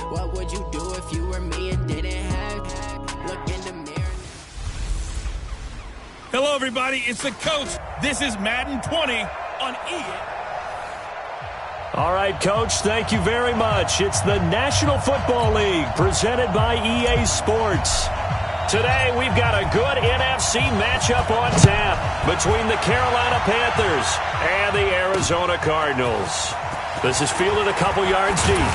What would you do if you were me and didn't have? Look in the mirror. Hello, everybody. It's the coach. This is Madden 20 on EA. All right, Coach, thank you very much. It's the National Football League presented by EA Sports. Today, we've got a good NFC matchup on tap between the Carolina Panthers and the Arizona Cardinals. This is fielded a couple yards deep.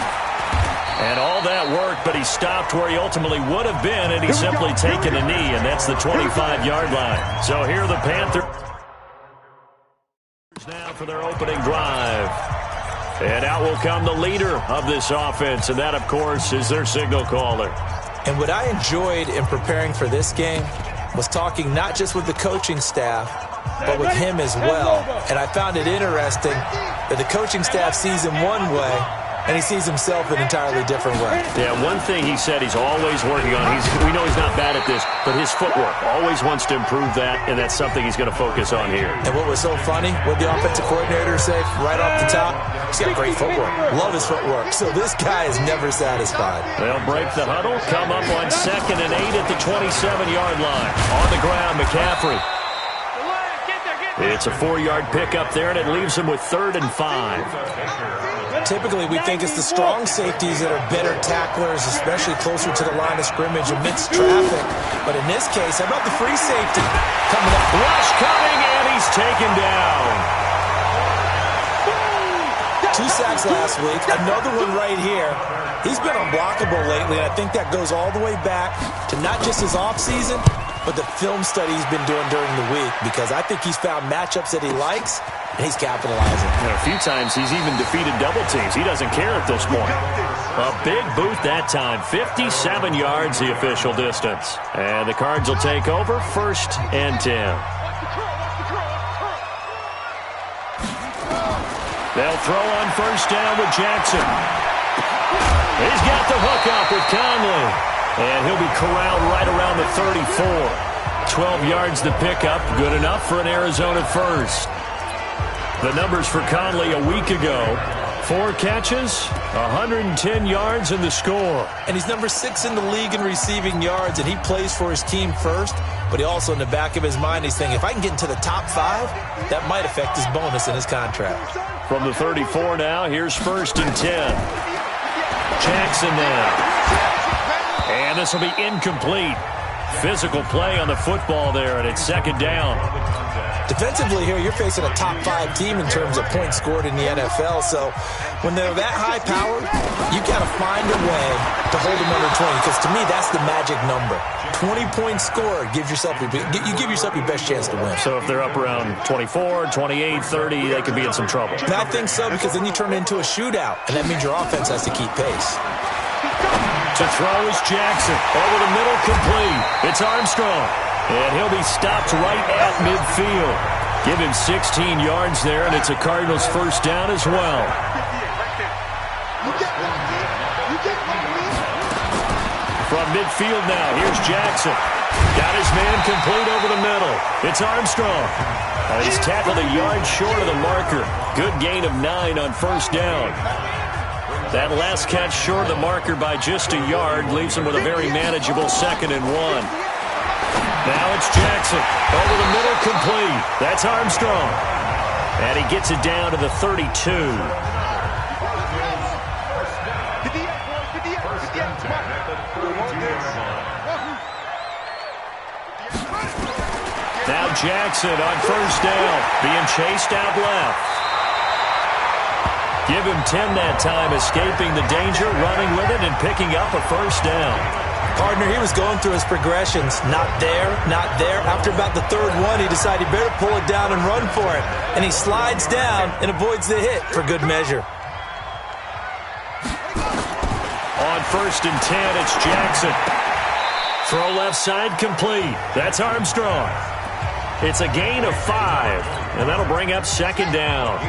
And all that worked, but he stopped where he ultimately would have been, and he's simply taken a knee, and that's the 25-yard line. So here are the Panthers now for their opening drive. And out will come the leader of this offense, and that, of course, is their signal caller. And what I enjoyed in preparing for this game was talking not just with the coaching staff, but with him as well. And I found it interesting that the coaching staff sees him one way, and he sees himself an entirely different way. Yeah, one thing he said he's always working on, we know he's not bad at this, but his footwork, always wants to improve that, and that's something he's going to focus on here. And what was so funny, what the offensive coordinator say right off the top, he's got great footwork. Love his footwork. So this guy is never satisfied. They'll break the huddle, come up on 2nd and 8 at the 27-yard line. On the ground, McCaffrey. It's a 4-yard pickup there, and it leaves him with 3rd and 5. Typically, we think it's the strong safeties that are better tacklers, especially closer to the line of scrimmage amidst traffic. But in this case, how about the free safety? Coming up. Rush coming, and he's taken down. 2 sacks last week. Another one right here. He's been unblockable lately, and I think that goes all the way back to not just his offseason, but the film study he's been doing during the week, because I think he's found matchups that he likes, and he's capitalizing. And a few times he's even defeated double teams. He doesn't care at this point. A big boot that time. 57 yards the official distance. And the Cards will take over 1st and 10. They'll throw on 1st down with Jackson. He's got the hook up with Conley. And he'll be corralled right around the 34. 12 yards to pick up. Good enough for an Arizona first. The numbers for Conley a week ago. 4 catches, 110 yards in the score. And he's number 6 in the league in receiving yards, and he plays for his team first. But he also, in the back of his mind, he's thinking, if I can get into the top 5, that might affect his bonus in his contract. From the 34 now, here's 1st and 10. Jackson now. And this will be incomplete. Physical play on the football there, and it's 2nd down. Defensively here, you're facing a top 5 team in terms of points scored in the NFL. So when they're that high powered, you got to find a way to hold them under 20. Because to me, that's the magic number. 20-point score gives yourself you give yourself your best chance to win. So if they're up around 24, 28, 30, they could be in some trouble. And I think so, because then you turn it into a shootout, and that means your offense has to keep pace. To throw is Jackson. Over the middle, complete. It's Armstrong. And he'll be stopped right at midfield. Give him 16 yards there, and it's a Cardinals first down as well. From midfield now, here's Jackson. Got his man complete over the middle. It's Armstrong. He's tackled a yard short of the marker. Good gain of 9 on 1st down. That last catch short of the marker by just a yard leaves him with a very manageable 2nd and 1. Now it's Jackson. Over the middle, complete. That's Armstrong. And he gets it down to the 32. Now Jackson on 1st down. Being chased out left. Give him 10 that time, escaping the danger, running with it, and picking up a 1st down. Partner, he was going through his progressions. Not there, not there. After about the 3rd one, he decided he better pull it down and run for it. And he slides down and avoids the hit for good measure. On 1st and 10, it's Jackson. Throw left side, complete. That's Armstrong. It's a gain of 5, and that'll bring up 2nd down.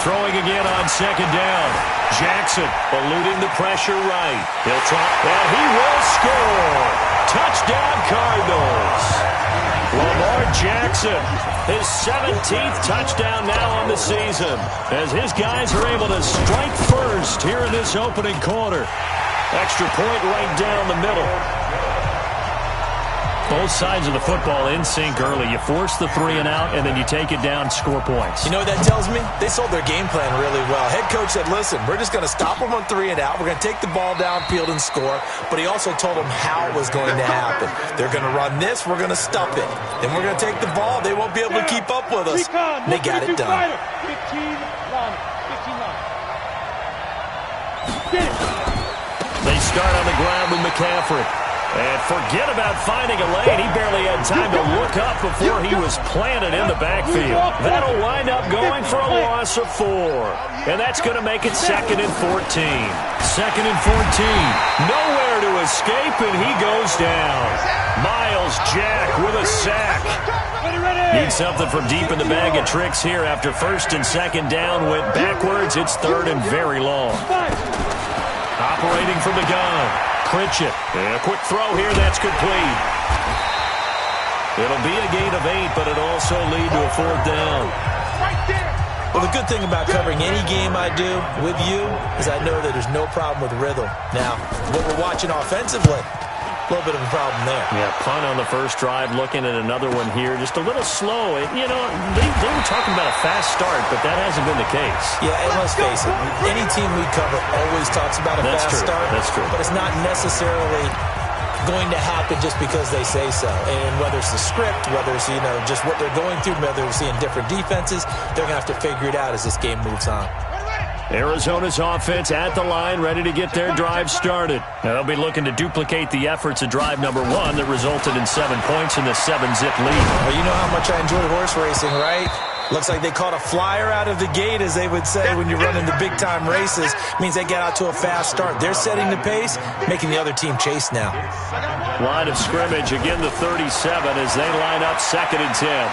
Throwing again on 2nd down. Jackson eluding the pressure right. He'll try, and he will score. Touchdown, Cardinals. Lamar Jackson, his 17th touchdown now on the season, as his guys are able to strike first here in this opening quarter. Extra point right down the middle. Both sides of the football in sync early. You force the 3 and out, and then you take it down, score points. You know what that tells me? They sold their game plan really well. Head coach said, listen, we're just going to stop them on 3 and out. We're going to take the ball downfield and score. But he also told them how it was going to happen. They're going to run this. We're going to stop it. Then we're going to take the ball. They won't be able to keep up with us. And they got it done. 15 They start on the ground with McCaffrey. And forget about finding a lane. He barely had time to look up before he was planted in the backfield. That'll wind up going for a loss of 4. And that's going to make it 2nd and 14. 2nd and 14. Nowhere to escape, and he goes down. Myles Jack with a sack. Need something from deep in the bag of tricks here after 1st and 2nd down. Went backwards. It's 3rd and very long. Operating from the gun. Pritchett. And a quick throw here. That's complete. It'll be a gain of 8, but it'll also lead to a 4th down. Well, the good thing about covering any game I do with you is I know that there's no problem with rhythm. Now, what we're watching offensively, a little bit of a problem there. Yeah, punt on the first drive, looking at another one here. Just a little slow. You know, they were talking about a fast start, but that hasn't been the case. Yeah, and let's face it, any team we cover always talks about a fast start. That's true. But it's not necessarily going to happen just because they say so. And whether it's the script, whether it's, just what they're going through, whether they're seeing different defenses, they're going to have to figure it out as this game moves on. Arizona's offense at the line, ready to get their drive started. Now they'll be looking to duplicate the efforts of drive number 1 that resulted in 7 points in the 7-zip lead. Well, you know how much I enjoy horse racing, right? Looks like they caught a flyer out of the gate, as they would say when you're running the big-time races. Means they get out to a fast start. They're setting the pace, making the other team chase now. Line of scrimmage, again the 37 as they line up 2nd and 10.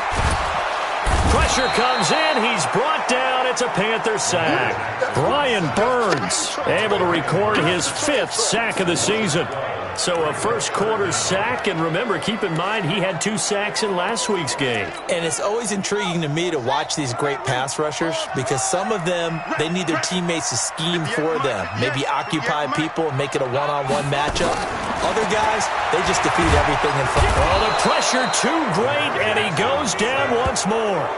Pressure comes in. He's brought down. It's a Panther sack. Brian Burns able to record his 5th sack of the season. So a first quarter sack, and remember, keep in mind, he had 2 sacks in last week's game. And it's always intriguing to me to watch these great pass rushers because some of them, they need their teammates to scheme for them. Maybe occupy people and make it a one-on-one matchup. Other guys, they just defeat everything in front. Oh, the pressure too great, and he goes down once more.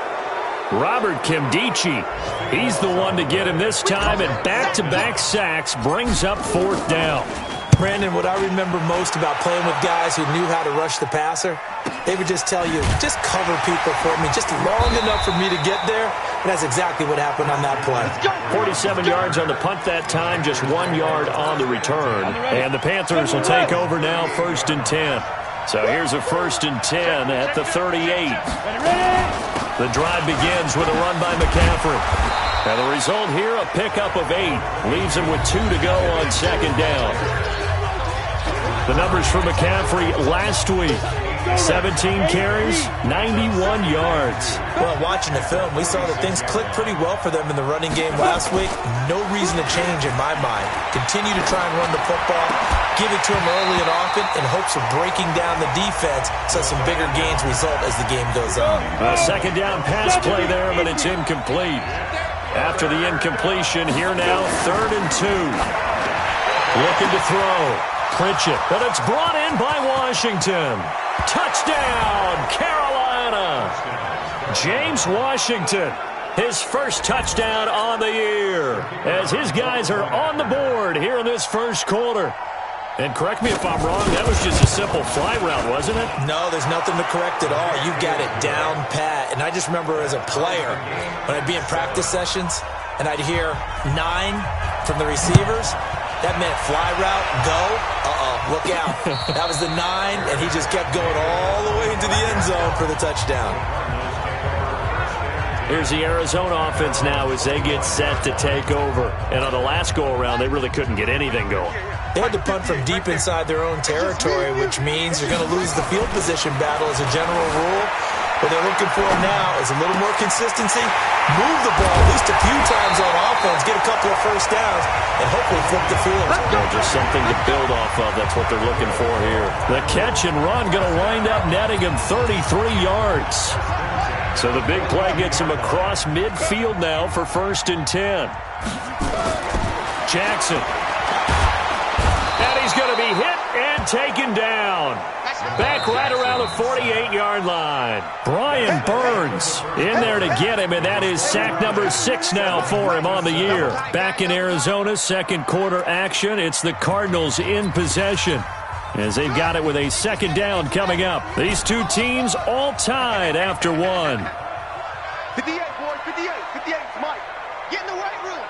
Robert Kimdichie, he's the one to get him this time, and back-to-back sacks brings up 4th down. Brandon, what I remember most about playing with guys who knew how to rush the passer, they would just tell you, just cover people for me, just long enough for me to get there, and that's exactly what happened on that play. 47 yards on the punt that time, just 1 yard on the return, and the Panthers will take over now 1st and 10. So here's a 1st and 10 at the 38. The drive begins with a run by McCaffrey. And the result here, a pickup of 8. Leaves him with 2 to go on 2nd down. The numbers for McCaffrey last week. 17 carries, 91 yards. Well, watching the film, we saw that things clicked pretty well for them in the running game last week. No reason to change in my mind. Continue to try and run the football, give it to them early and often in hopes of breaking down the defense so some bigger gains result as the game goes on. A 2nd down pass play there, but it's incomplete. After the incompletion, here now, 3rd and 2. Looking to throw. Pritchett, but it's brought in by Washington. Touchdown, Carolina. James Washington, his first touchdown on the year, as his guys are on the board here in this first quarter. And correct me if I'm wrong, that was just a simple fly route, wasn't it? No, there's nothing to correct at all. You got it down pat. And I just remember as a player, when I'd be in practice sessions, and I'd hear 9 from the receivers, that meant fly route, go, look out. That was the 9, and he just kept going all the way into the end zone for the touchdown. Here's the Arizona offense now as they get set to take over. And on the last go-around, they really couldn't get anything going. They had to punt from deep inside their own territory, which means you're going to lose the field position battle as a general rule. What they're looking for now is a little more consistency. Move the ball, at least least a few times on offense, get a couple of first downs, and hopefully flip the field. Yeah, just something to build off of. That's what they're looking for here. The catch and run going to wind up netting him 33 yards. So the big play gets him across midfield now for 1st and 10. Jackson. And he's going to be hit and taken down. Back right around the 48-yard line. Brian Burns in there to get him, and that is sack number 6 now for him on the year. Back in Arizona, second quarter action. It's the Cardinals in possession, as they've got it with a second down coming up. These two teams all tied after one. 58, boys, 58, 58, Mike. Get in the weight room.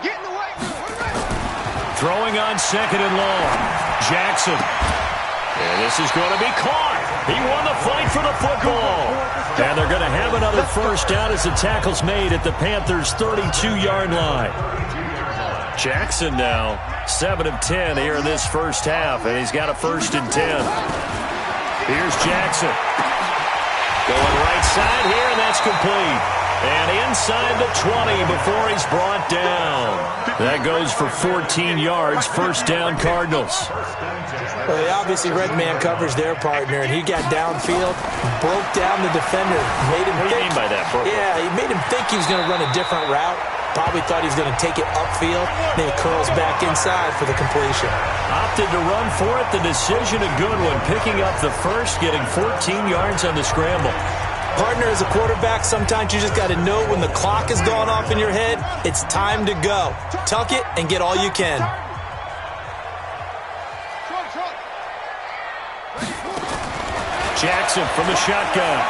Get in the weight room. We're ready. Throwing on second and long. Jackson. And this is going to be caught. He won the fight for the football. And they're going to have another first down as the tackle's made at the Panthers' 32-yard line. Jackson now 7 of 10 here in this first half, and he's got a 1st and 10. Here's Jackson. Going right side here, and that's complete. And inside the 20 before he's brought down. That goes for 14 yards. First down, Cardinals. Well, they obviously read man coverage their partner, and he got downfield, broke down the defender, made him What do you mean by that, bro? Yeah, he made him think he was going to run a different route. Probably thought he was going to take it upfield. Then he curls back inside for the completion. Opted to run for it. The decision a good one. Picking up the first, getting 14 yards on the scramble. Partner, as a quarterback, sometimes you just got to know when the clock has gone off in your head, it's time to go. Tuck it and get all you can. Jackson from the shotgun.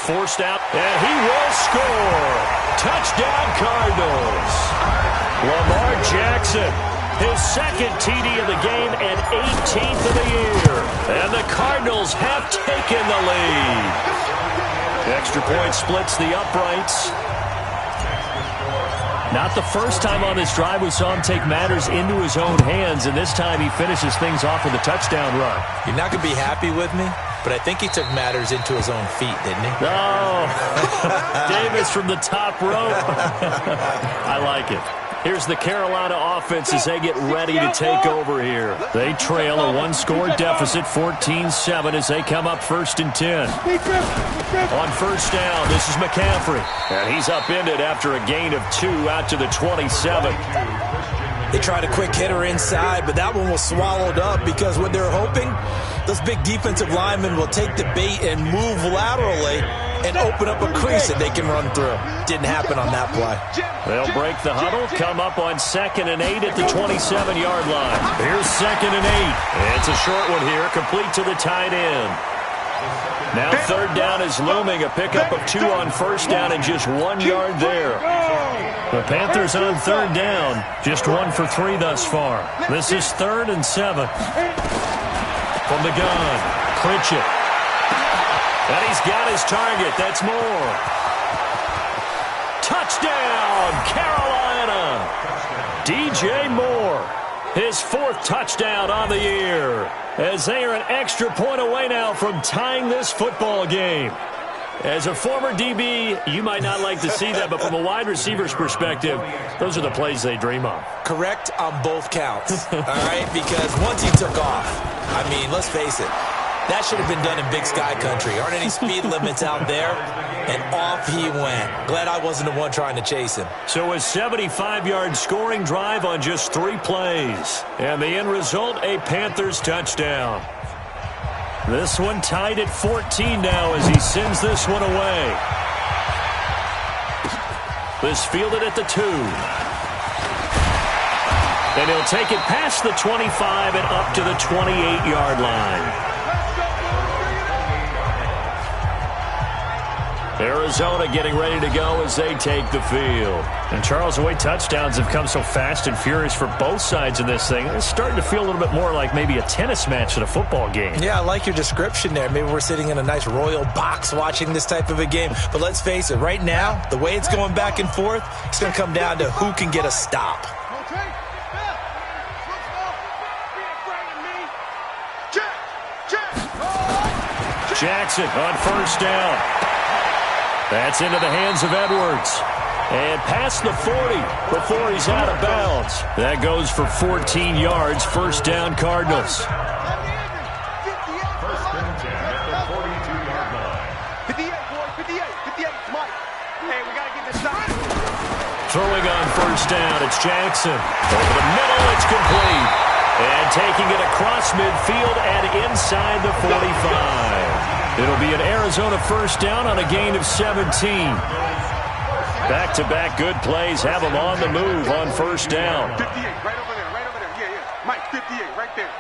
Forced out, and he will score. Touchdown, Cardinals. Lamar Jackson, his second TD of the game and 18th of the year. And the Cardinals have taken the lead. Extra point splits the uprights. Not the first time on this drive we saw him take matters into his own hands, and this time he finishes things off with a touchdown run. You're not going to be happy with me, but I think he took matters into his own feet, didn't he? Oh, Davis from the top rope. I like it. Here's the Carolina offense as they get ready to take over here. They trail a one-score deficit, 14-7, as they come up 1st and 10. On first down, this is McCaffrey. And he's upended after a gain of 2 out to the 27. They tried a quick hitter inside, but that one was swallowed up because what they're hoping, those big defensive linemen will take the bait and move laterally and open up a crease that they can run through. Didn't happen on that play. They'll break the huddle, come up on 2nd and 8 at the 27-yard line. Here's 2nd and 8. It's a short one here, complete to the tight end. Now 3rd down is looming, a pickup of 2 on first down and just 1 yard there. The Panthers on 3rd down, just 1 for 3 thus far. This is 3rd and 7. From the gun, Pritchett. And he's got his target. That's Moore. Touchdown, Carolina. DJ Moore, his 4th touchdown on the year, as they are an extra point away now from tying this football game. As a former DB, you might not like to see that, but from a wide receiver's perspective, those are the plays they dream of. Correct on both counts, all right? Because once he took off, I mean, let's face it, that should have been done in Big Sky Country. Aren't any speed limits out there? And off he went. Glad I wasn't the one trying to chase him. So a 75-yard scoring drive on just 3 plays. And the end result, a Panthers touchdown. This one tied at 14 now as he sends this one away. This fielded at the 2. And he'll take it past the 25 and up to the 28-yard line. Arizona getting ready to go as they take the field. And Charles, the way touchdowns have come so fast and furious for both sides in this thing, it's starting to feel a little bit more like maybe a tennis match than a football game. Yeah, I like your description there. Maybe we're sitting in a nice royal box watching this type of a game. But let's face it, right now, the way it's going back and forth, it's going to come down to who can get a stop. Jackson on first down. That's into the hands of Edwards. And past the 40 before he's out of bounds. That goes for 14 yards. First down, Cardinals. Throwing on first down, it's Jackson. Over the middle, it's complete. And taking it across midfield and inside the 45. It'll be an Arizona first down on a gain of 17. Back-to-back good plays have them on the move on first down. 58, right over there, right over there. Yeah. Mike, 58, right there.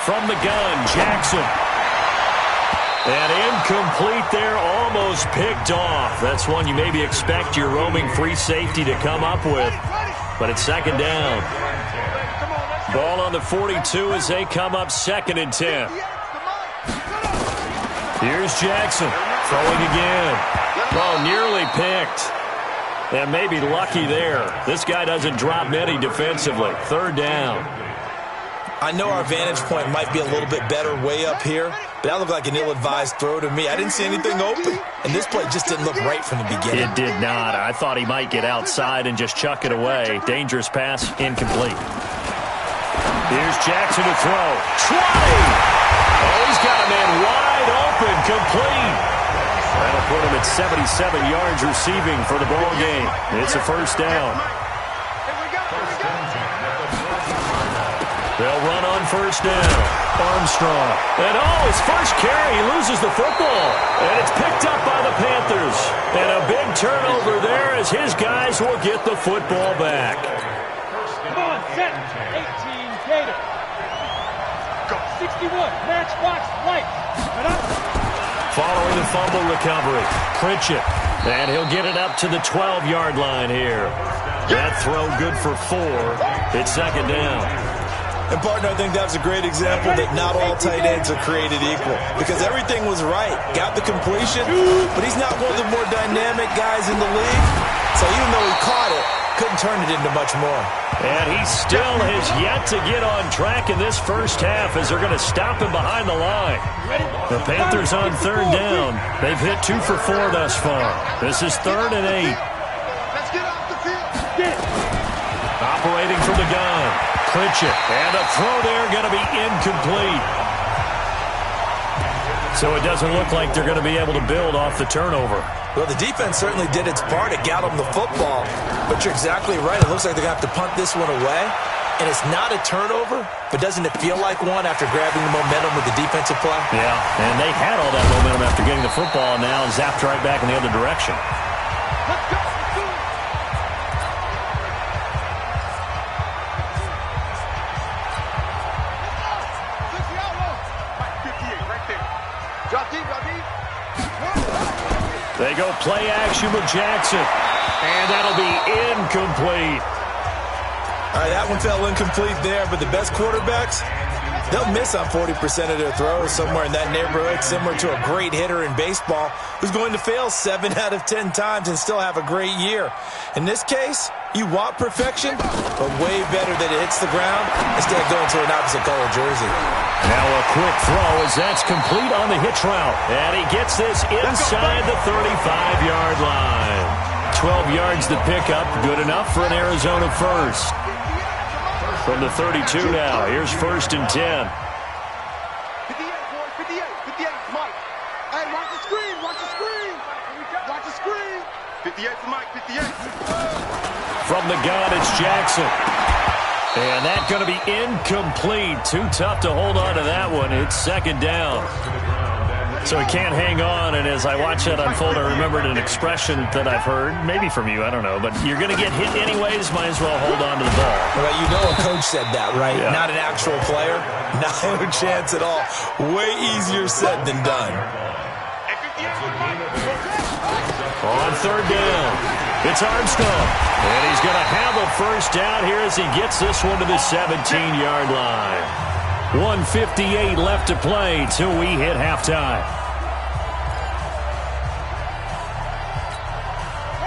From the gun, Jackson. And incomplete there, almost picked off. That's one you maybe expect your roaming free safety to come up with. But it's second down. Ball on the 42 as they come up 2nd and 10. Here's Jackson throwing again. Oh, nearly picked. And maybe lucky there. This guy doesn't drop many defensively. Third down. I know our vantage point might be a little bit better way up here, but that looked like an ill-advised throw to me. I didn't see anything open, and this play just didn't look right from the beginning. It did not. I thought he might get outside and just chuck it away. Dangerous pass, incomplete. Here's Jackson to throw. 20! Oh, he's got a man wide open, complete. That'll put him at 77 yards receiving for the ball game. It's a first down. They'll run on first down. Armstrong. And his first carry, he loses the football. And it's picked up by the Panthers. And a big turnover there as his guys will get the football back. Come on, set. 18, Gator. 61, matchbox, right. Right up. Following the fumble recovery, Pritchett. And he'll get it up to the 12-yard line here. That throw good for 4. It's second down. And, partner, I think that was a great example that not all tight ends are created equal. Because everything was right. Got the completion, but he's not one of the more dynamic guys in the league. So even though he caught it, couldn't turn it into much more. And he still has yet to get on track in this first half as they're going to stop him behind the line. The Panthers on third down. They've hit 2 for 4 thus far. This is 3rd and 8. Let's get off the field. Operating from the gun. Pritchett. And a throw there going to be incomplete. So it doesn't look like they're going to be able to build off the turnover. Well, the defense certainly did its part. It got them the football. But you're exactly right. It looks like they're going to have to punt this one away. And it's not a turnover, but doesn't it feel like one after grabbing the momentum with the defensive play? Yeah, and they had all that momentum after getting the football, and now zapped right back in the other direction. Let's go. They go play action with Jackson. And that'll be incomplete. All right, that one fell incomplete there, but the best quarterbacks, they'll miss on 40% of their throws somewhere in that neighborhood, similar to a great hitter in baseball who's going to fail 7 out of 10 times and still have a great year. In this case, you want perfection, but way better that it hits the ground instead of going to an opposite color jersey. Now a quick throw as that's complete on the hitch route. And he gets this inside the 35-yard line. 12 yards to pick up. Good enough for an Arizona first. From the 32 now. Here's 1st and 10. 58, boys, 58, 58, Mike. Hey, watch the screen, watch the screen. Watch the screen. 58 for Mike, 58. From the gun, it's Jackson. And that's going to be incomplete. Too tough to hold on to that one. It's second down. So he can't hang on, and as I watch that unfold, I remembered an expression that I've heard, maybe from you, I don't know, but you're going to get hit anyways, might as well hold on to the ball. Well, you know a coach said that, right? Yeah. Not an actual player. No chance at all. Way easier said than done. On third down, it's Armstrong. And he's going to have a first down here as he gets this one to the 17-yard line. 1:58 left to play till we hit halftime.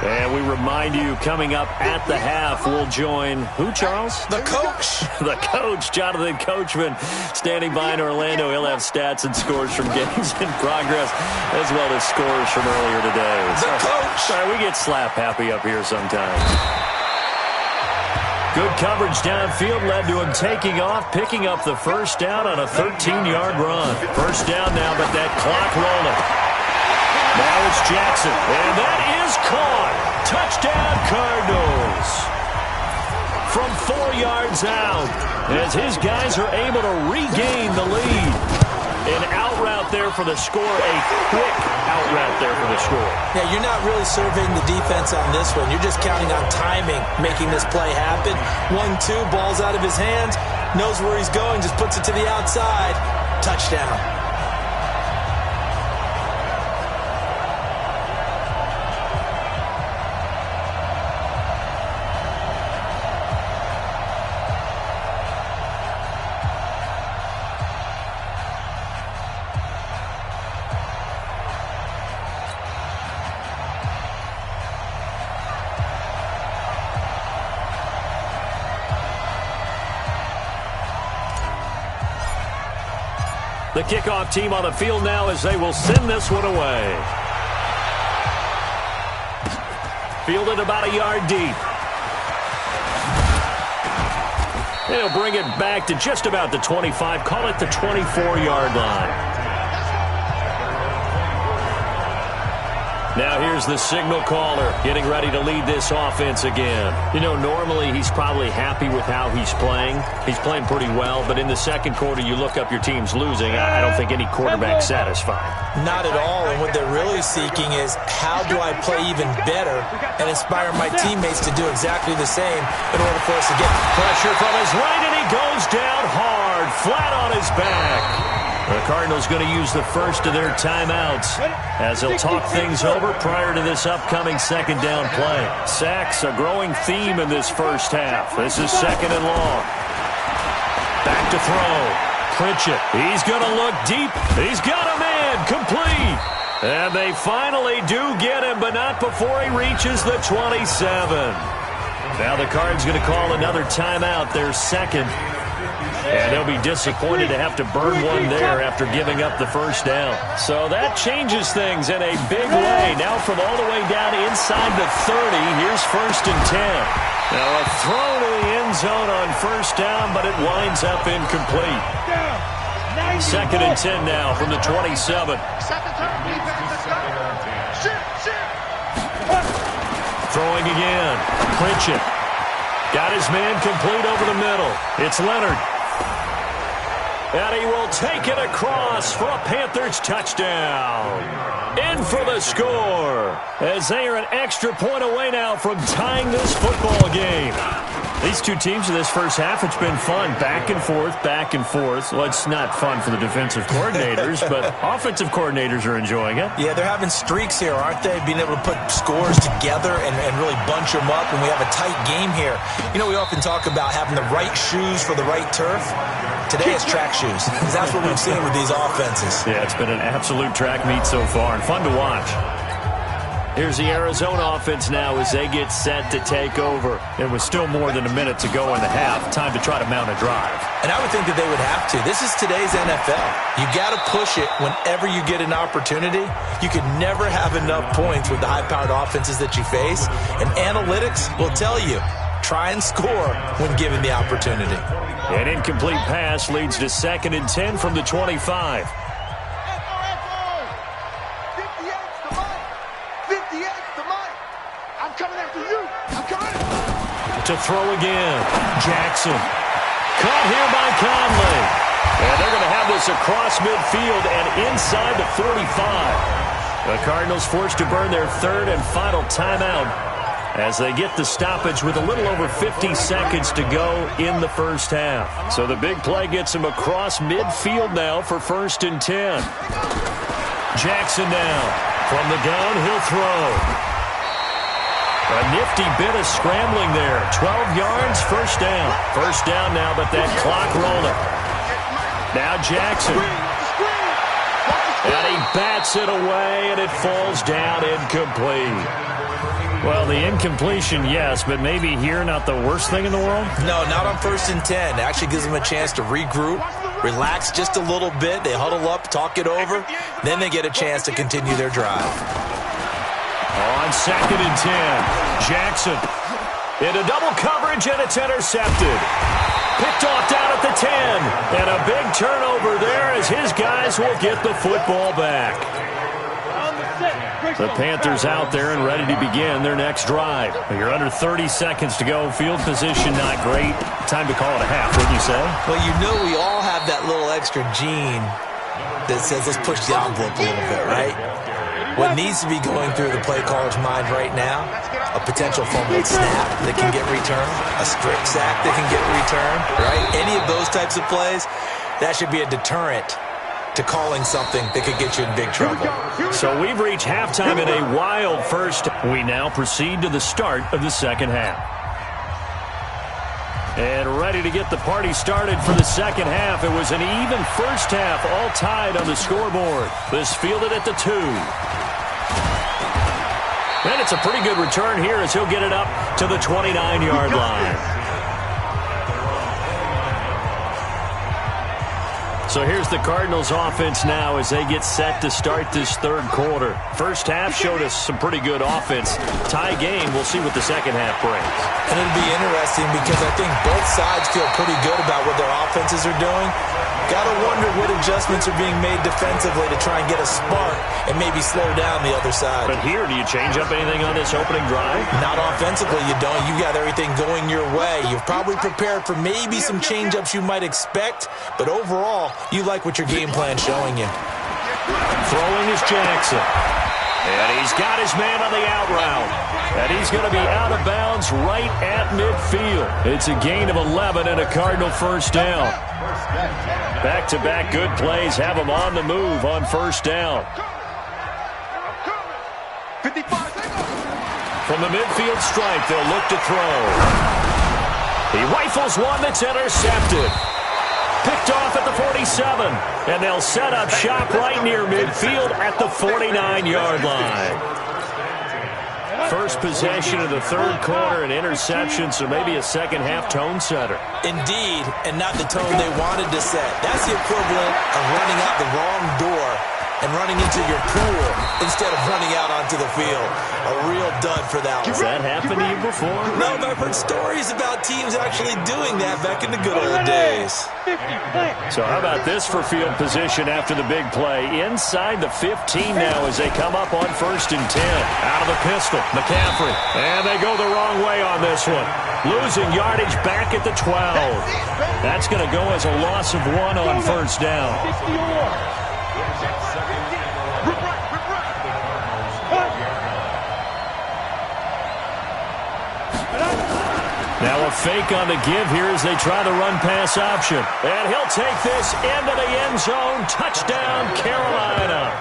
And we remind you, coming up at the half, we'll join who, Charles? The coach. The coach, Jonathan Coachman, standing by in Orlando. He'll have stats and scores from games in progress, as well as scores from earlier today. The coach. Sorry, we get slap happy up here sometimes. Good coverage downfield led to him taking off, picking up the first down on a 13-yard run. First down now, but that clock rolling. Now it's Jackson, and that is caught. Touchdown, Cardinals. From 4 yards out, as his guys are able to regain the lead. An out route there for the score, a quick out route there for the score. Yeah, you're not really surveying the defense on this one. You're just counting on timing, making this play happen. 1-2, ball's out of his hands, knows where he's going, just puts it to the outside. Touchdown. The kickoff team on the field now as they will send this one away. Fielded about a yard deep. They'll bring it back to just about the 25. Call it the 24-yard line. Now here's the signal caller getting ready to lead this offense again. You know, normally he's probably happy with how he's playing. He's playing pretty well, but in the second quarter you look up your team's losing. I don't think any quarterback's satisfied. Not at all, and what they're really seeking is how do I play even better and inspire my teammates to do exactly the same in order for us to get pressure from his right, and he goes down hard, flat on his back. The Cardinals going to use the first of their timeouts as they'll talk things over prior to this upcoming second down play. Sacks, a growing theme in this first half. This is second and long. Back to throw. Pritchett, he's going to look deep. He's got a man, complete. And they finally do get him, but not before he reaches the 27. Now the Cards going to call another timeout, their second. And they'll be disappointed to have to burn one there after giving up the first down. So that changes things in a big way. Now from all the way down inside the 30, here's first and 10. Now a throw to the end zone on first down, but it winds up incomplete. Second and 10 now from the 27. Throwing again. Pritchett. Got his man complete over the middle. It's Leonard. And he will take it across for a Panthers touchdown. In for the score, as they are an extra point away now from tying this football game. These two teams in this first half, it's been fun. Back and forth, back and forth. Well, it's not fun for the defensive coordinators, but offensive coordinators are enjoying it. Yeah, they're having streaks here, aren't they? Being able to put scores together and really bunch them up, and we have a tight game here. You know, we often talk about having the right shoes for the right turf. Today it's track shoes, because that's what we've seen with these offenses. Yeah, it's been an absolute track meet so far, and fun to watch. Here's the Arizona offense now as they get set to take over. It was still more than a minute to go in the half. Time to try to mount a drive. And I would think that they would have to. This is today's NFL. You got to push it whenever you get an opportunity. You can never have enough points with the high-powered offenses that you face. And analytics will tell you, try and score when given the opportunity. An incomplete pass leads to second and 10 from the 25. To throw again. Jackson. Caught here by Conley. And they're going to have this across midfield and inside the 45. The Cardinals forced to burn their third and final timeout as they get the stoppage with a little over 50 seconds to go in the first half. So the big play gets them across midfield now for first and 10. Jackson now. From the gun, he'll throw. A nifty bit of scrambling there. 12 yards, first down. First down now, but that clock rolling. Now Jackson. And he bats it away, and it falls down incomplete. Well, the incompletion, yes, but maybe here not the worst thing in the world? No, not on 1st and 10. It actually gives them a chance to regroup, relax just a little bit. They huddle up, talk it over. Then they get a chance to continue their drive. On 2nd and 10, Jackson into double coverage, and it's intercepted. Picked off down at the 10, and a big turnover there as his guys will get the football back. The Panthers out there and ready to begin their next drive. You're under 30 seconds to go. Field position not great. Time to call it a half, wouldn't you say? Well, you know we all have that little extra gene that says let's push the envelope a little bit, right? What needs to be going through the play caller's mind right now, a potential fumbled snap that can get returned, a strip sack that can get returned, right? Any of those types of plays, that should be a deterrent to calling something that could get you in big trouble. So we've reached halftime in a wild first. We now proceed to the start of the second half. And ready to get the party started for the second half. It was an even first half, all tied on the scoreboard. This fielded at the 2. And it's a pretty good return here as he'll get it up to the 29-yard line. So here's the Cardinals offense now as they get set to start this third quarter. First half showed us some pretty good offense. Tie game, we'll see what the second half brings. And it'll be interesting because I think both sides feel pretty good about what their offenses are doing. Got to wonder what adjustments are being made defensively to try and get a spark and maybe slow down the other side. But here, do you change up anything on this opening drive? Not offensively, you don't. You got everything going your way. You've probably prepared for maybe some change-ups you might expect, but overall, you like what your game plan's showing you. Throwing is Jackson. And he's got his man on the out route. And he's going to be out of bounds right at midfield. It's a gain of 11 and a Cardinal first down. Back-to-back good plays have him on the move on first down. From the midfield stripe, they'll look to throw. He rifles one that's intercepted. Picked off at the 47, and they'll set up shop right near midfield at the 49-yard line. First possession of the third quarter, an interception, so maybe a second-half tone setter. Indeed, and not the tone they wanted to set. That's the equivalent of running out the wrong door and running into your pool instead of running out onto the field. A real dud for that one. Has that happened to you before? No, but I've heard stories about teams actually doing that back in the good old days. So how about this for field position after the big play? Inside the 15 now as they come up on 1st and 10. Out of the pistol, McCaffrey. And they go the wrong way on this one. Losing yardage back at the 12. That's going to go as a loss of 1 on first down. Now a fake on the give here as they try the run-pass option. And he'll take this into the end zone. Touchdown, Carolina.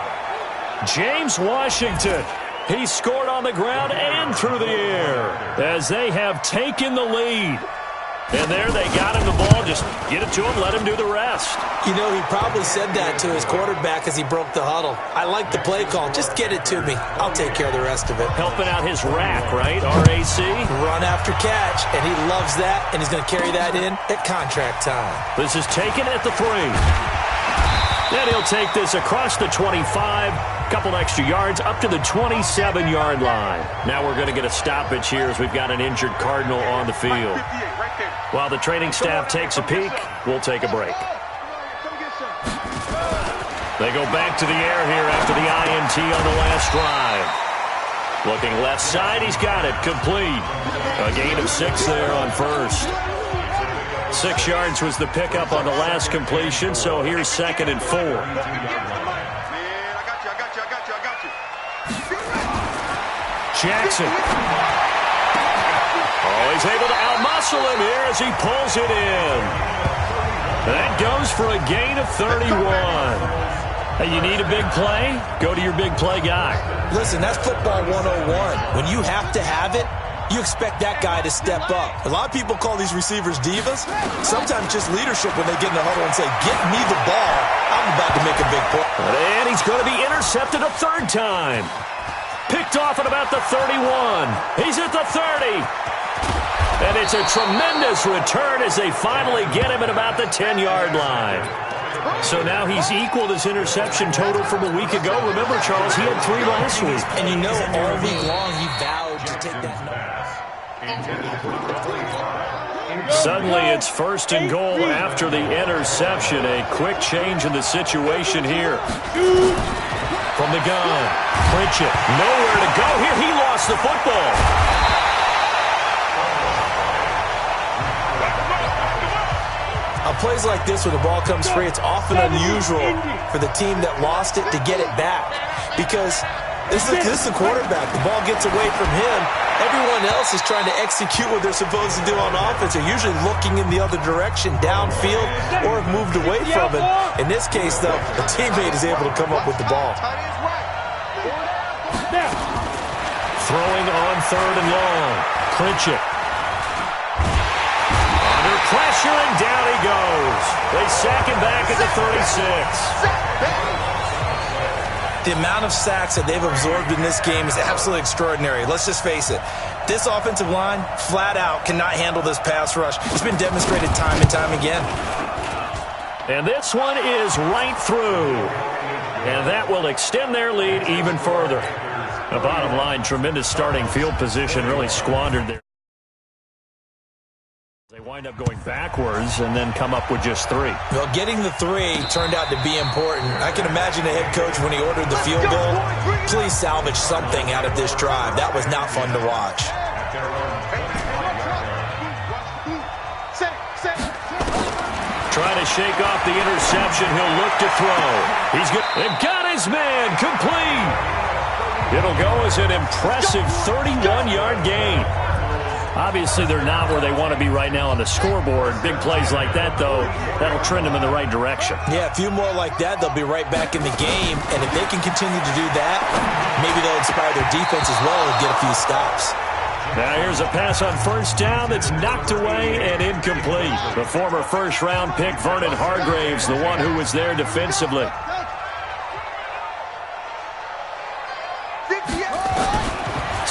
James Washington. He scored on the ground and through the air as they have taken the lead. And there they got him the ball. Just get it to him, let him do the rest. You know, he probably said that to his quarterback as he broke the huddle. I like the play call. Just get it to me. I'll take care of the rest of it. Helping out his rack, right? RAC. Run after catch, and he loves that, and he's going to carry that in at contract time. This is taken at the 3. Then he'll take this across the 25. Couple extra yards up to the 27-yard line. Now we're going to get a stoppage here as we've got an injured Cardinal on the field. While the training staff takes a peek, we'll take a break. They go back to the air here after the INT on the last drive. Looking left side, he's got it, complete. A gain of 6 there on first. 6 yards was the pickup on the last completion, so here's 2nd and 4. Jackson. Oh, he's able to outmuscle him here as he pulls it in. That goes for a gain of 31. Hey, you need a big play? Go to your big play guy. Listen, that's football 101. When you have to have it, you expect that guy to step up. A lot of people call these receivers divas. Sometimes just leadership when they get in the huddle and say, get me the ball. I'm about to make a big play. And he's going to be intercepted a 3rd time. Picked picked off at about the 31. He's at the 30. And it's a tremendous return as they finally get him at about the 10-yard line. So now he's equaled his interception total from a week ago. Remember, Charles, he had 3 last week. And you know all week long he vowed to take that number. Suddenly it's 1st and goal after the interception. A quick change in the situation here. From the gun, Pritchett, nowhere to go here. He lost the football. Plays like this where the ball comes free, it's often unusual for the team that lost it to get it back. Because this is the quarterback. The ball gets away from him. Everyone else is trying to execute what they're supposed to do on offense. They're usually looking in the other direction, downfield, or have moved away from it. In this case, though, the teammate is able to come up with the ball. Throwing on 3rd and long. Pritchett. Pressure, and down he goes. They sack him back at the 36. The amount of sacks that they've absorbed in this game is absolutely extraordinary. Let's just face it. This offensive line, flat out, cannot handle this pass rush. It's been demonstrated time and time again. And this one is right through. And that will extend their lead even further. The bottom line, tremendous starting field position, really squandered there. They wind up going backwards and then come up with just 3. Well, getting the 3 turned out to be important. I can imagine the head coach when he ordered the field goal. Please salvage something out of this drive. That was not fun to watch. Trying to shake off the interception. He'll look to throw. He's good. And got his man complete. It'll go as an impressive 31-yard gain. Obviously, they're not where they want to be right now on the scoreboard. Big plays like that, though, that'll trend them in the right direction. Yeah, a few more like that, they'll be right back in the game. And if they can continue to do that, maybe they'll inspire their defense as well and get a few stops. Now here's a pass on 1st down that's knocked away and incomplete. The former first-round pick, Vernon Hargraves, the one who was there defensively.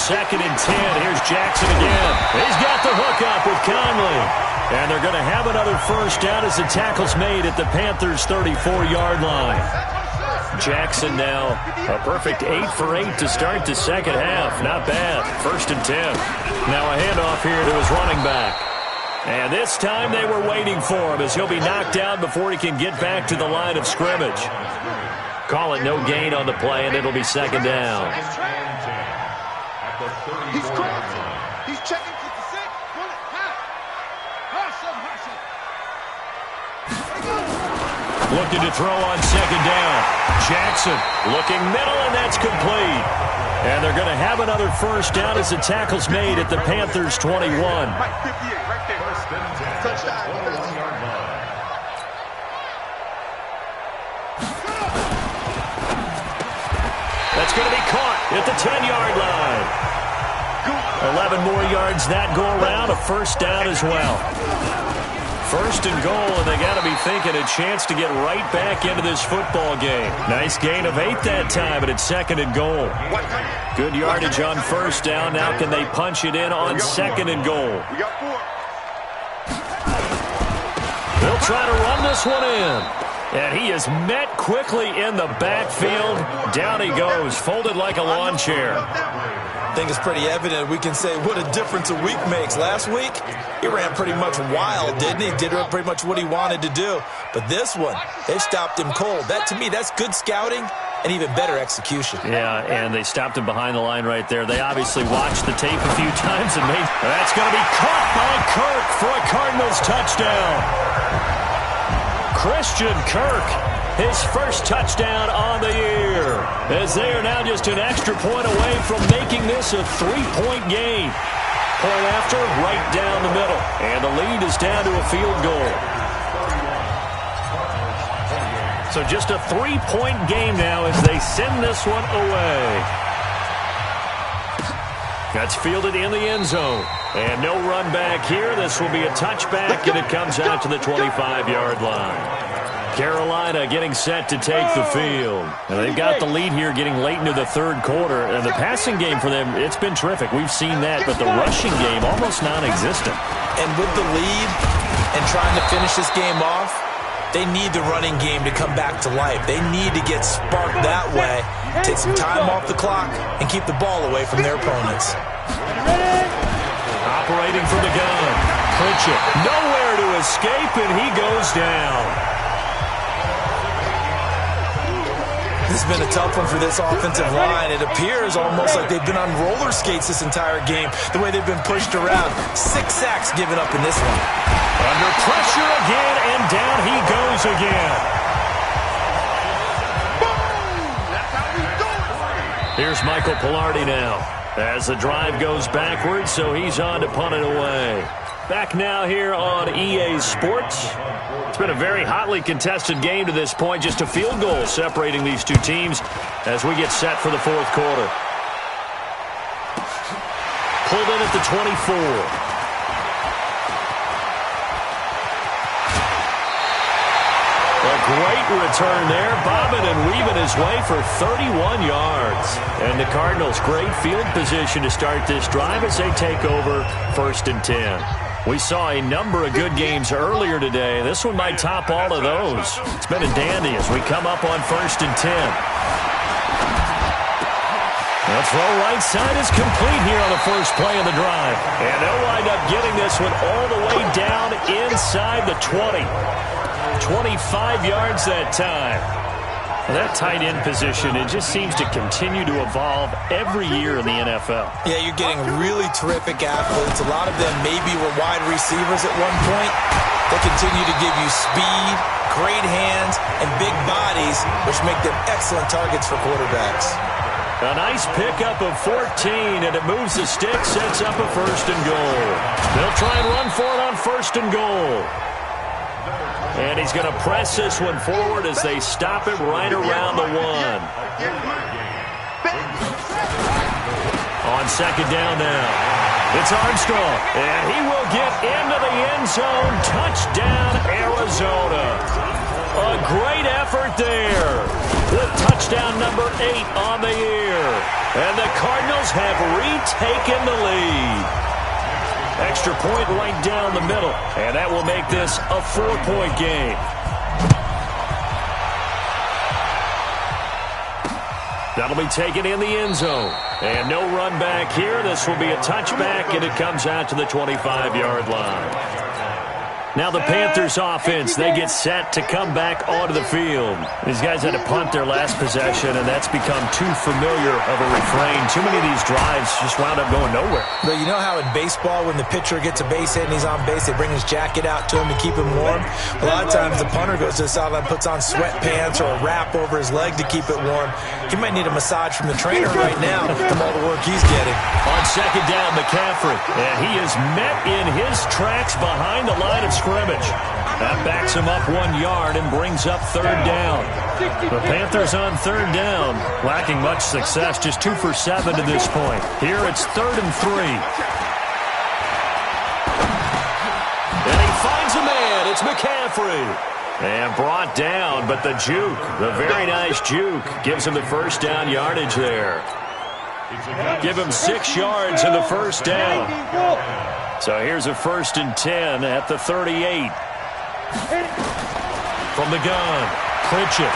Second and 10. Here's Jackson again. He's got the hookup with Conley. And they're going to have another 1st down as the tackle's made at the Panthers' 34-yard line. Jackson now a perfect 8 for 8 to start the second half. Not bad. 1st and 10. Now a handoff here to his running back. And this time they were waiting for him as he'll be knocked down before he can get back to the line of scrimmage. Call it no gain on the play, and it'll be 2nd down. He's crossing. He's checking 56. Run it. Looking to throw on 2nd down. Jackson looking middle, and that's complete. And they're going to have another 1st down as the tackle's made at the Panthers' 21. Right, 58, right there. Touchdown. That's going to be caught at the 10-yard line. 11 more yards that go around, a 1st down as well. 1st and goal, and they got to be thinking a chance to get right back into this football game. Nice gain of 8 that time, but it's 2nd and goal. Good yardage on 1st down. Now can they punch it in on 2nd and goal? They'll try to run this one in. And he is met quickly in the backfield. Down he goes, folded like a lawn chair. I think it's pretty evident. We can say what a difference a week makes. Last week, he ran pretty much wild, didn't he? Did pretty much what he wanted to do. But this one, they stopped him cold. That, to me, that's good scouting and even better execution. Yeah, and they stopped him behind the line right there. They obviously watched the tape a few times and made... That's going to be caught by Kirk for a Cardinals touchdown. Christian Kirk, his 1st touchdown on the year, as they are now just an extra point away from making this a 3-point game. Point after, right down the middle, and the lead is down to a field goal. So just a 3-point game now as they send this one away. That's fielded in the end zone. And no run back here. This will be a touchback, and it comes out to the 25-yard line. Carolina getting set to take the field. And they've got the lead here getting late into the third quarter. And the passing game for them, it's been terrific. We've seen that, but the rushing game almost non-existent. And with the lead and trying to finish this game off, they need the running game to come back to life. They need to get sparked that way, take some time off the clock, and keep the ball away from their opponents. Operating from the gun. Pritchett nowhere to escape, and he goes down. This has been a tough one for this offensive line. It appears almost like they've been on roller skates this entire game, the way they've been pushed around. 6 sacks given up in this one. Under pressure again, and down he goes again. Here's Michael Pilardi now as the drive goes backwards, so he's on to punt it away. Back now here on EA Sports. It's been a very hotly contested game to this point. Just a field goal separating these two teams as we get set for the fourth quarter. Pulled in at the 24. A great return there, bobbing and weaving his way for 31 yards. And the Cardinals, great field position to start this drive as they take over 1st and 10. We saw a number of good games earlier today. This one might top all of those. It's been a dandy as we come up on 1st and 10. The throw right side is complete here on the first play of the drive. And they'll wind up getting this one all the way down inside the 20. 25 yards that time. Well, that tight end position, it just seems to continue to evolve every year in the NFL. Yeah, you're getting really terrific athletes. A lot of them maybe were wide receivers at one point. They continue to give you speed, great hands, and big bodies, which make them excellent targets for quarterbacks. A nice pickup of 14, and it moves the stick, sets up a 1st and goal. They'll try and run for it on 1st and goal. And he's going to press this one forward as they stop it right around the 1. On 2nd down now. It's Armstrong, and he will get into the end zone. Touchdown, Arizona. A great effort there. With touchdown number 8 on the year. And the Cardinals have retaken the lead. Extra point right down the middle, and that will make this a 4-point game. That'll be taken in the end zone. And no run back here. This will be a touchback, and it comes out to the 25-yard line. Now the Panthers offense, they get set to come back onto the field. These guys had to punt their last possession, and that's become too familiar of a refrain. Too many of these drives just wound up going nowhere. But you know how in baseball, when the pitcher gets a base hit and he's on base, they bring his jacket out to him to keep him warm? A lot of times the punter goes to the sideline, puts on sweatpants or a wrap over his leg to keep it warm. He might need a massage from the trainer right now from all the work he's getting. On 2nd down, McCaffrey, and he is met in his tracks behind the line of scrimmage. That backs him up 1 yard and brings up 3rd down. The Panthers on 3rd down, lacking much success, just 2 for 7 to this point. Here it's 3rd and 3. And he finds a man. It's McCaffrey. And brought down, but the juke, the very nice juke, gives him the 1st down yardage there. Give him 6 yards in the 1st down. So here's a 1st and 10 at the 38. From the gun, Pritchett.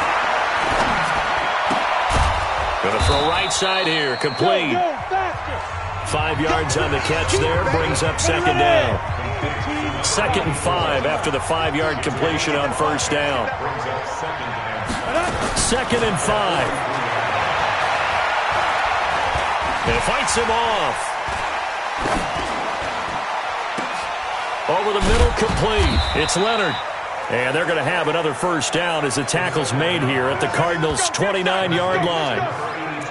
Going to throw right side here, complete. 5 yards on the catch there, brings up 2nd down. 2nd and 5 after the 5-yard completion on 1st down. 2nd and 5. And fights him off. Over the middle, complete. It's Leonard. And they're going to have another 1st down as the tackle's made here at the Cardinals' 29-yard line.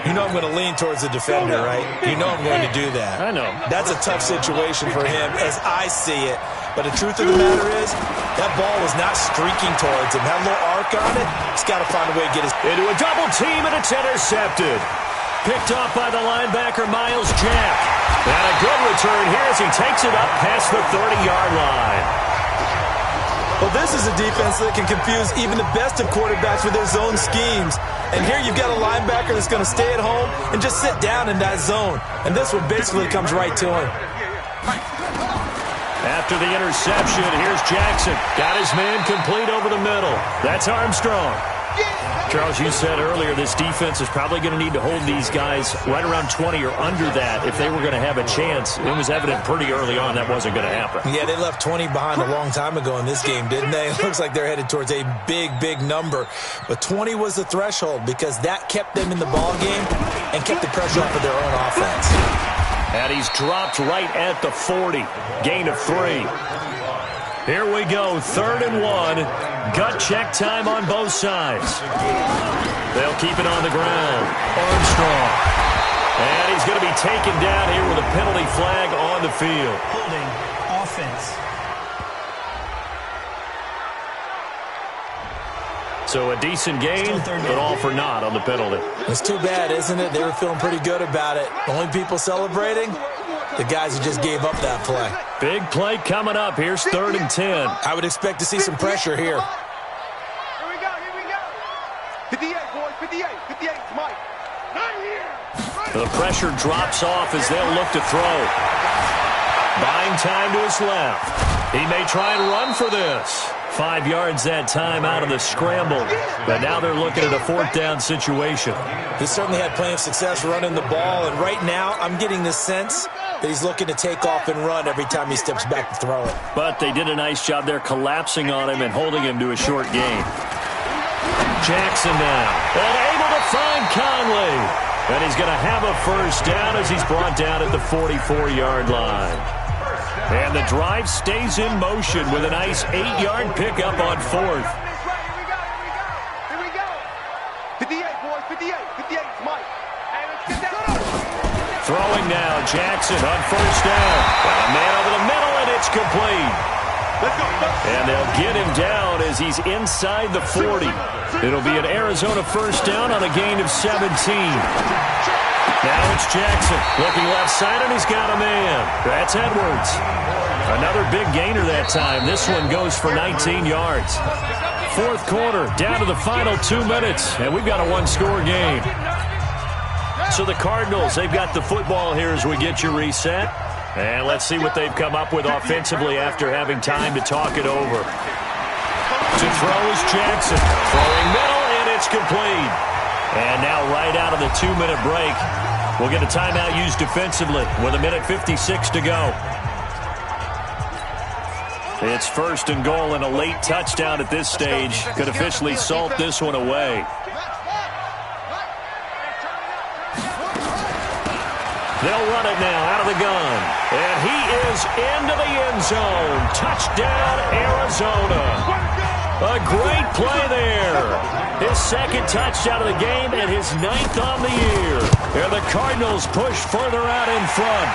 You know I'm going to lean towards the defender, right? You know I'm going to do that. I know. That's a tough situation for him as I see it. But the truth of the matter is, that ball was not streaking towards him. Had a little arc on it. He's got to find a way to get his... Into a double team, and it's intercepted. Picked off by the linebacker, Miles Jack. And a good return here as he takes it up past the 30-yard line. Well, this is a defense that can confuse even the best of quarterbacks with their zone schemes. And here you've got a linebacker that's going to stay at home and just sit down in that zone. And this one basically comes right to him. After the interception, here's Jackson. Got his man complete over the middle. That's Armstrong. Charles, you said earlier this defense is probably going to need to hold these guys right around 20 or under that if they were going to have a chance. It was evident pretty early on that wasn't going to happen. Yeah, they left 20 behind a long time ago in this game, didn't they? It looks like they're headed towards a big number. But 20 was the threshold because that kept them in the ball game and kept the pressure off of their own offense. And he's dropped right at the 40. Gain of 3. Here we go, 3rd and 1. Gut check time on both sides. They'll keep it on the ground. Armstrong. And he's going to be taken down here with a penalty flag on the field. Holding offense. So a decent gain, but all for naught on the penalty. It's too bad, isn't it? They were feeling pretty good about it. Only people celebrating, the guys who just gave up that play. Big play coming up. Here's 3rd and 10. I would expect to see some pressure here. Here we go. 58, boys, 58, it's Mike. Not here. The pressure drops off as they'll look to throw. Buying time to his left. He may try and run for this. 5 yards that time out of the scramble. But now they're looking at a 4th down situation. He certainly had plenty of success running the ball, and right now I'm getting the sense that he's looking to take off and run every time he steps back to throw it. But they did a nice job there collapsing on him and holding him to a short gain. Jackson now, and able to find Conley. And he's going to have a 1st down as he's brought down at the 44-yard line. And the drive stays in motion with a nice 8-yard pickup on 4th. Here we go. 58, boys, 58, it's Mike. Hey, let's get that. Throwing now, Jackson on 1st down. Got a man over the middle, and it's complete. Let's go. And they'll get him down as he's inside the 40. It'll be an Arizona 1st down on a gain of 17. Now it's Jackson looking left side, and he's got a man. That's Edwards. Another big gainer that time. This one goes for 19 yards. 4th quarter, down to the final 2 minutes, and we've got a 1-score game. So the Cardinals, they've got the football here as we get you reset. And let's see what they've come up with offensively after having time to talk it over. To throw is Jackson. Throwing middle, and it's complete. And now right out of the 2-minute break, we'll get a timeout used defensively with 1:56 to go. It's 1st and goal, and a late touchdown at this stage could officially salt this one away. They'll run it now out of the gun. And he is into the end zone. Touchdown, Arizona. A great play there. His 2nd touchdown of the game and his 9th on the year. And the Cardinals push further out in front.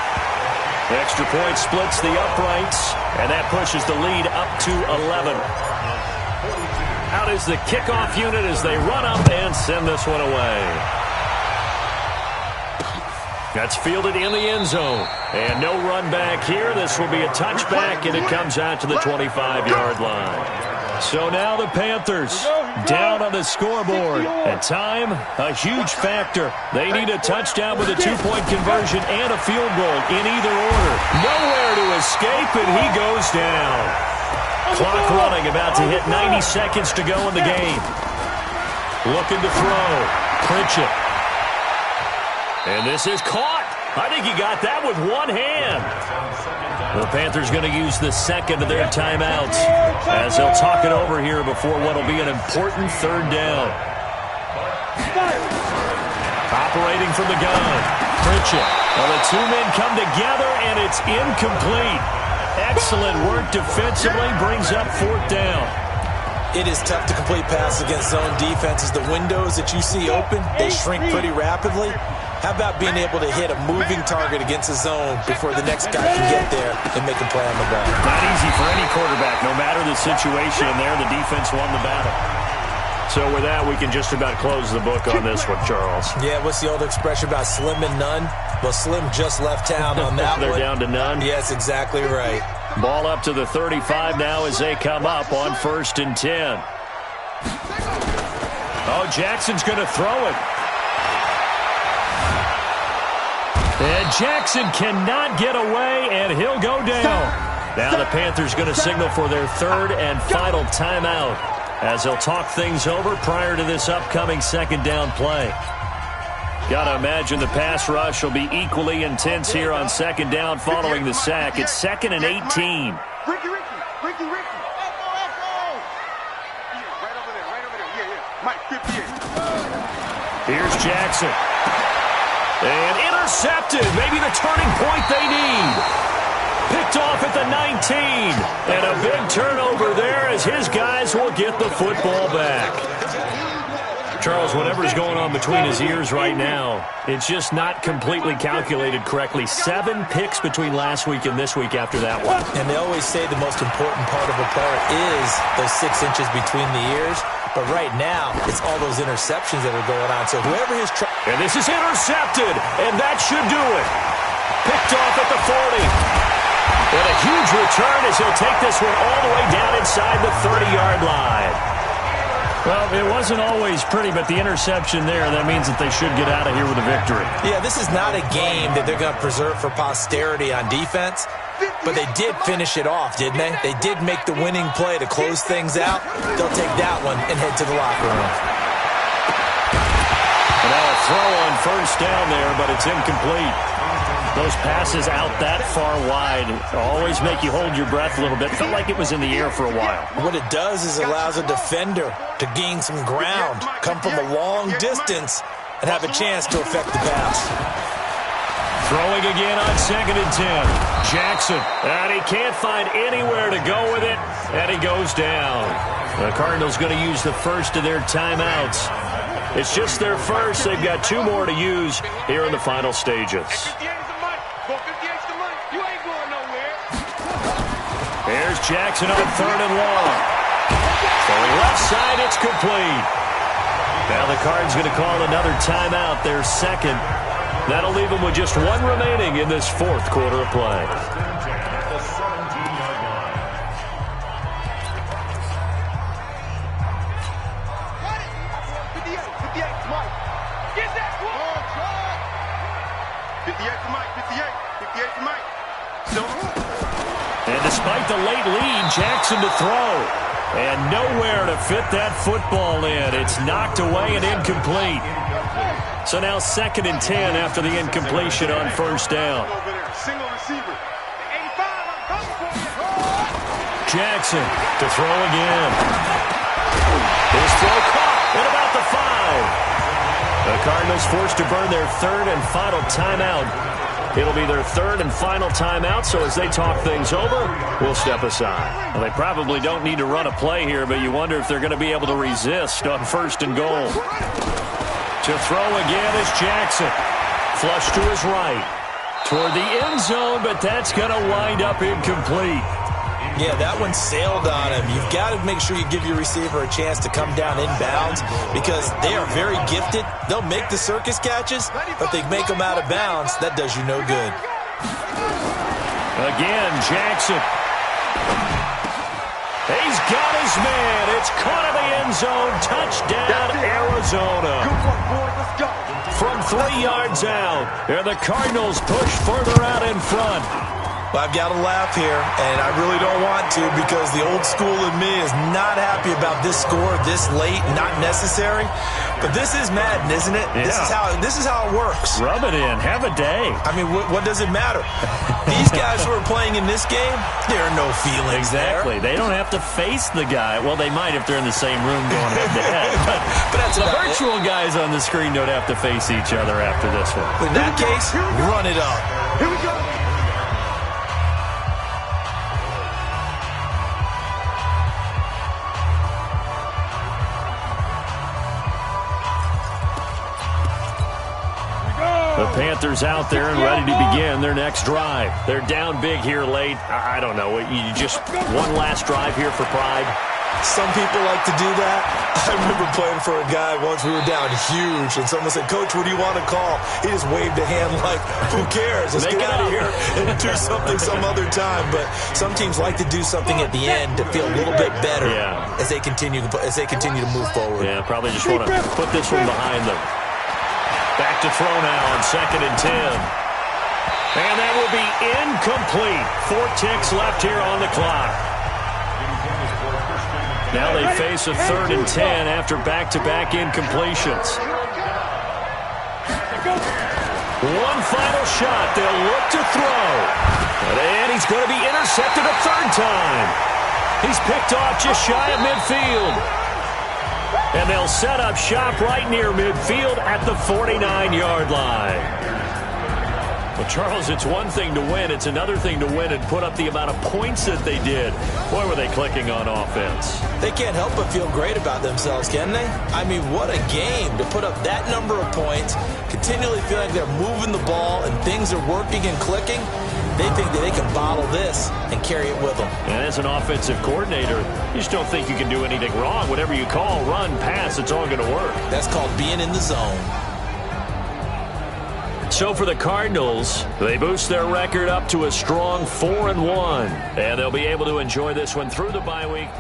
The extra point splits the uprights, and that pushes the lead up to 11. Out is the kickoff unit as they run up and send this one away. That's fielded in the end zone. And no run back here. This will be a touchback, and it comes out to the 25-yard line. So now the Panthers down on the scoreboard. And time, a huge factor. They need a touchdown with a 2-point conversion and a field goal in either order. Nowhere to escape, and he goes down. Clock running, about to hit 90 seconds to go in the game. Looking to throw. Pritchett. And this is caught. I think he got that with one hand. The Panthers going to use the 2nd of their timeouts as they'll talk it over here before what will be an important 3rd down. Operating from the gun. Pritchett. Well, the 2 men come together, and it's incomplete. Excellent work defensively, brings up 4th down. It is tough to complete passes against zone defenses. The windows that you see open, they shrink pretty rapidly. How about being able to hit a moving target against a zone before the next guy can get there and make a play on the ball? Not easy for any quarterback, no matter the situation, and there the defense won the battle. So with that, we can just about close the book on this one, Charles. Yeah, what's the old expression about slim and none? Well, Slim just left town on that They're one. down to none? Yes, exactly right. Ball up to the 35 now as they come up on 1st and 10. Oh, Jackson's going to throw it. And Jackson cannot get away, and he'll go down. Now the Panthers going to signal for their 3rd and final timeout as they'll talk things over prior to this upcoming 2nd down play. Got to imagine the pass rush will be equally intense here on 2nd down following the sack. It's 2nd and 18. Ricky. Echo. Right over there. Yeah. Mike, 58. Here's Jackson. And intercepted. Maybe the turning point they need. Picked off at the 19. And a big turnover there as his guys will get the football back. Charles, whatever's going on between his ears right now, it's just not completely calculated correctly. 7 picks between last week and this week after that one. And they always say the most important part of a player is those 6 inches between the ears. But right now, it's all those interceptions that are going on. So whoever is trying... And this is intercepted, and that should do it. Picked off at the 40. And a huge return as he'll take this one all the way down inside the 30-yard line. Well, it wasn't always pretty, but the interception there, that means that they should get out of here with a victory. Yeah, this is not a game that they're going to preserve for posterity on defense, but they did finish it off, didn't they? They did make the winning play to close things out. They'll take that one and head to the locker room. And now a throw on 1st down there, but it's incomplete. Those passes out that far wide always make you hold your breath a little bit. Felt like it was in the air for a while. What it does is allows a defender to gain some ground, come from a long distance, and have a chance to affect the pass. Throwing again on 2nd and 10. Jackson, and he can't find anywhere to go with it, and he goes down. The Cardinals going to use the first of their timeouts. It's just their first. They've got 2 more to use here in the final stages. Here's Jackson on 3rd and long. Throwing left side, it's complete. Now the Cards going to call another timeout, their 2nd. That'll leave them with just 1 remaining in this 4th quarter of play. And despite the late lead, Jackson to throw. And nowhere to fit that football in. It's knocked away and incomplete. So now 2nd and 10 after the incompletion on 1st down. Jackson to throw again. His throw caught at about the 5. The Cardinals forced to burn their 3rd and final timeout. It'll be their 3rd and final timeout, so as they talk things over, we'll step aside. Well, they probably don't need to run a play here, but you wonder if they're going to be able to resist on 1st and goal. To throw again is Jackson. Flush to his right. Toward the end zone, but that's going to wind up incomplete. Yeah, that one sailed on him. You've got to make sure you give your receiver a chance to come down inbounds because they are very gifted. They'll make the circus catches, but they make them out of bounds. That does you no good. Again, Jackson. He's got his man. It's caught in the end zone. Touchdown, Arizona. From 3 yards out, and the Cardinals push further out in front. Well, I've got to laugh here, and I really don't want to because the old school in me is not happy about this score this late, not necessary. But this is Madden, isn't it? Yeah. This is how it works. Rub it in. Have a day. I mean, what does it matter? These guys who are playing in this game, there are no feelings Exactly. there. They don't have to face the guy. Well, they might if they're in the same room going head-to-head. But that's the about virtual guys on the screen don't have to face each other after this one. In that case, run it up. Here we go. The Panthers out there and ready to begin their next drive. They're down big here late. I don't know. You just one last drive here for pride. Some people like to do that. I remember playing for a guy once. We were down huge, and someone said, "Coach, what do you want to call?" He just waved a hand like, "Who cares? Let's get out of here and do something some other time." But some teams like to do something at the end to feel a little bit better as they continue to move forward. Yeah, probably just want to put this one behind them. Back to throw now on 2nd and 10. And that will be incomplete. 4 ticks left here on the clock. Now they face a 3rd and 10 after back-to-back incompletions. One final shot. They'll look to throw. And he's going to be intercepted a 3rd time. He's picked off just shy of midfield. And they'll set up shop right near midfield at the 49-yard line. Well, Charles, it's one thing to win. It's another thing to win and put up the amount of points that they did. Boy, were they clicking on offense. They can't help but feel great about themselves, can they? I mean, what a game to put up that number of points, continually feel like they're moving the ball and things are working and clicking. They think that they can bottle this and carry it with them. And as an offensive coordinator, you just don't think you can do anything wrong. Whatever you call, run, pass, it's all going to work. That's called being in the zone. So for the Cardinals, they boost their record up to a strong 4-1. And they'll be able to enjoy this one through the bye week.